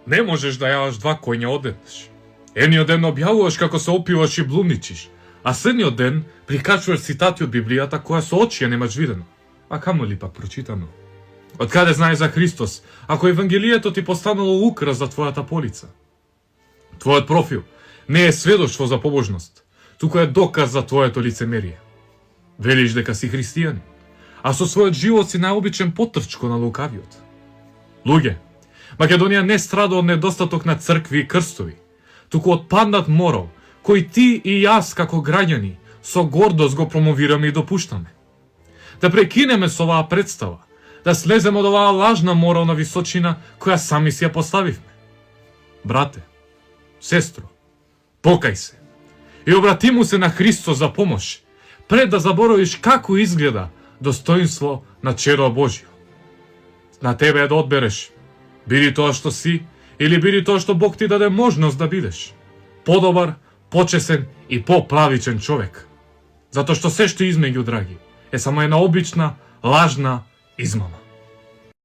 Не можеш да јаваш два коња одеднаш. Едниот ден објавуваш како се опиваш и блудничиш, а следниот ден прикачуваш цитати од Библијата која со очи ја немаш видено, а камоли пак прочитано. Од каде знаеш за Христос, ако Евангелието ти постанало украс за твојата полица? Твојот профил не е сведоштво за побожност, туку е доказ за твоето лицемерие. Велиш дека си христијанин, а со својот живот си најобичен потрчко на лукавиот. Луѓе, Македонија не страда од недостаток на цркви и крстови, туку од паднат морал, кој ти и јас како граѓани со гордост го промовираме и допуштаме. Да прекинеме со оваа представа, да слеземе од оваа лажна морална височина која сами си ја поставивме. Брате, сестро, покај се и обрати му се на Христос за помош, пред да заборавиш како изгледа достоинство на черо Божјо. На тебе е да одбереш, биди тоа што си, или биди тоа што Бог ти даде можност да бидеш. Подобар, почесен и поправичен човек. Затоа што се што измеѓу, драги, е само една обична, лажна измама.